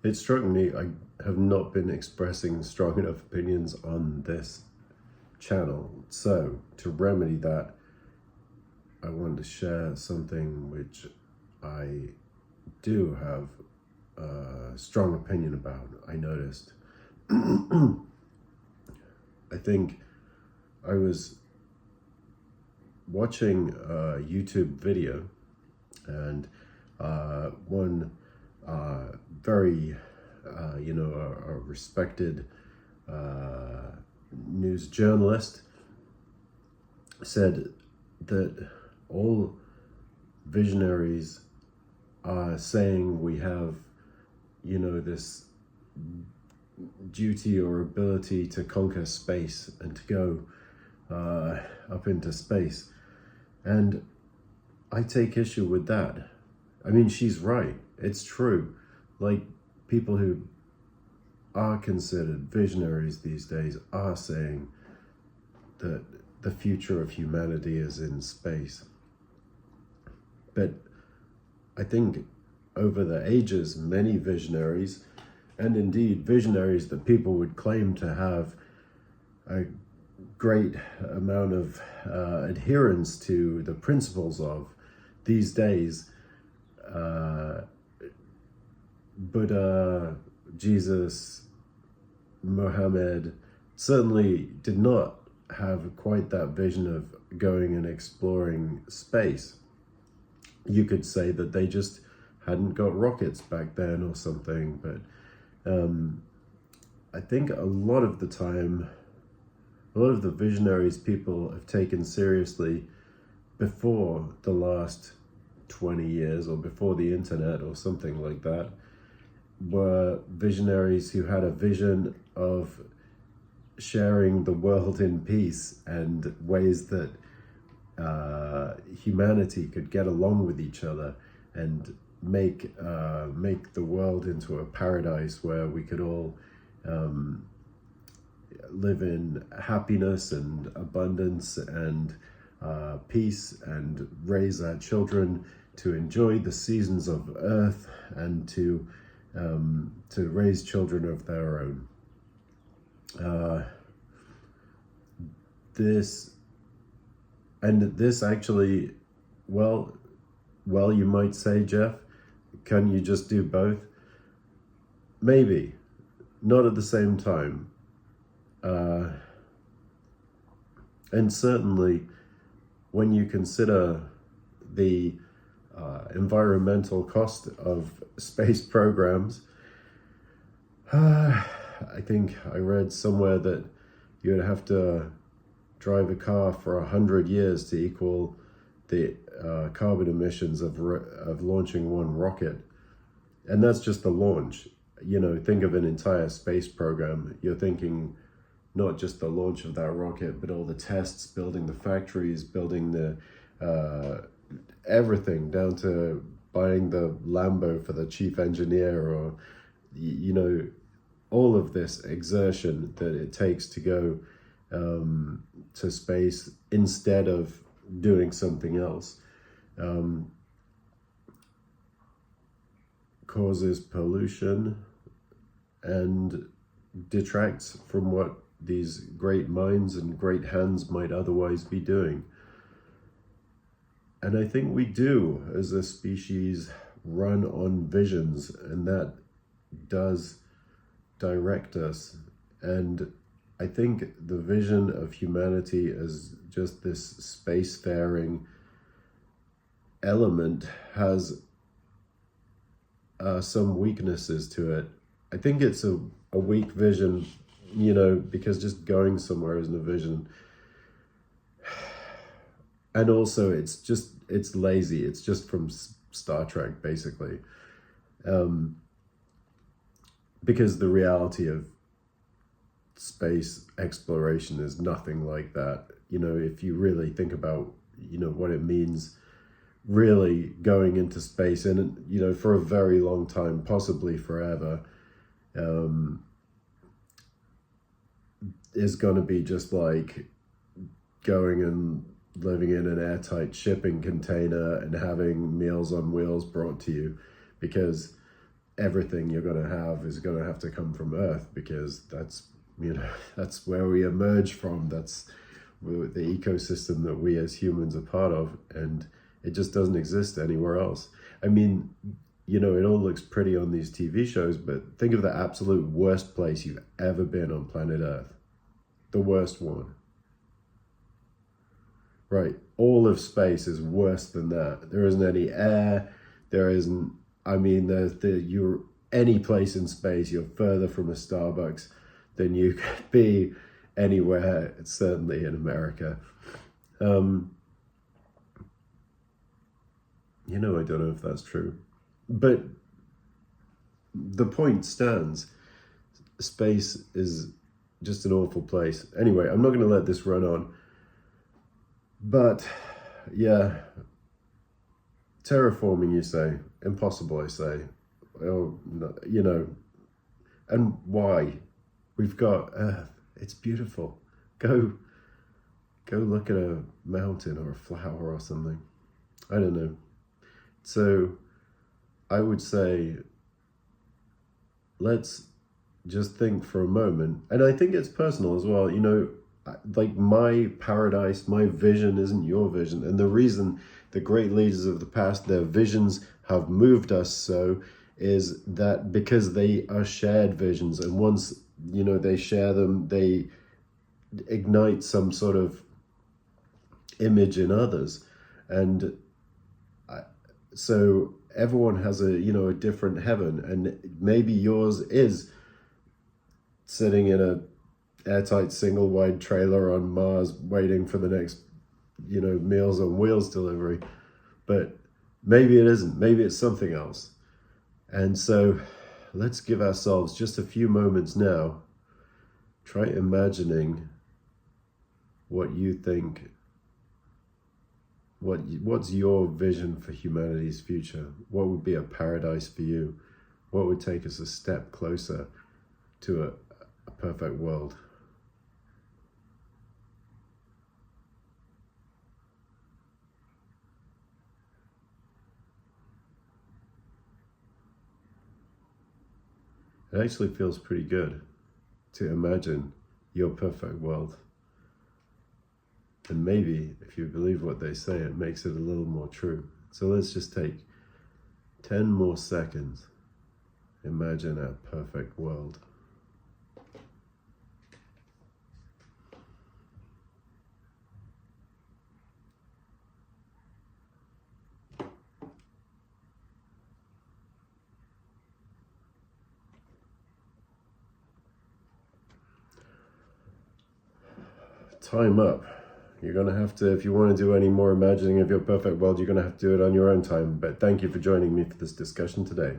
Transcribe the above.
it struck me I have not been expressing strong enough opinions on this channel. So to remedy that, I wanted to share something which I do have a strong opinion about. I noticed. I think I was watching a YouTube video, and one very, a respected news journalist said that all visionaries are saying we have, this duty or ability to conquer space and to go up into space. And I take issue with that. I mean, she's right. It's true. Like, people who are considered visionaries these days are saying that the future of humanity is in space. But I think over the ages, many visionaries, and indeed visionaries that people would claim to have a great amount of adherence to the principles of these days, Buddha, Jesus, Muhammad, certainly did not have quite that vision of going and exploring space. You could say that they just hadn't got rockets back then or something, but I think a lot of the time, a lot of the visionaries people have taken seriously before the last 20 years or before the internet or something like that were visionaries who had a vision of sharing the world in peace and ways that humanity could get along with each other and make the world into a paradise where we could all live in happiness and abundance and peace, and raise our children to enjoy the seasons of earth and to raise children of their own. This actually, well, you might say, Jeff, can you just do both? Maybe, not at the same time. And certainly, when you consider the environmental cost of space programs, I think I read somewhere that you'd have to drive a car for 100 years to equal the carbon emissions of launching one rocket. And that's just the launch. Think of an entire space program. You're thinking not just the launch of that rocket, but all the tests, building the factories, building the everything, down to buying the Lambo for the chief engineer, or all of this exertion that it takes to go to space instead of doing something else, causes pollution and detracts from what these great minds and great hands might otherwise be doing. And I think we do, as a species, run on visions, and that does direct us. And I think the vision of humanity as just this spacefaring element has some weaknesses to it. I think it's a weak vision, because just going somewhere isn't a vision. And also it's lazy. It's just from Star Trek, basically. Because the reality of space exploration is nothing like that. If you really think about, what it means really going into space, and, for a very long time, possibly forever, is going to be just like going and living in an airtight shipping container and having Meals on Wheels brought to you, because everything you're going to have is going to have to come from Earth, because that's, that's where we emerge from. That's the ecosystem that we as humans are part of, and it just doesn't exist anywhere else. I mean, it all looks pretty on these TV shows, but think of the absolute worst place you've ever been on planet Earth. The worst one. Right, all of space is worse than that. There isn't any air, there isn't, you're any place in space, you're further from a Starbucks than you could be anywhere, certainly in America. I don't know if that's true. But the point stands. Space is just an awful place. Anyway, I'm not going to let this run on. But, yeah, terraforming, you say. Impossible, I say. And why? We've got Earth. It's beautiful. Go look at a mountain or a flower or something. I don't know. So I would say, let's just think for a moment. And I think it's personal as well. Like my paradise, my vision isn't your vision. And the reason the great leaders of the past, their visions have moved us so, is that because they are shared visions. And once, they share them, they ignite some sort of image in others. And so everyone has a different heaven, and maybe yours is sitting in a airtight single wide trailer on Mars waiting for the next Meals on Wheels delivery, but maybe it isn't. Maybe it's something else. And so let's give ourselves just a few moments now. Try imagining what you think. What's your vision for humanity's future? What would be a paradise for you? What would take us a step closer to a perfect world? It actually feels pretty good to imagine your perfect world. And maybe, if you believe what they say, it makes it a little more true. So let's just take 10 more seconds. Imagine our perfect world. Time up. You're going to have to, if you want to do any more imagining of your perfect world, you're going to have to do it on your own time. But thank you for joining me for this discussion today.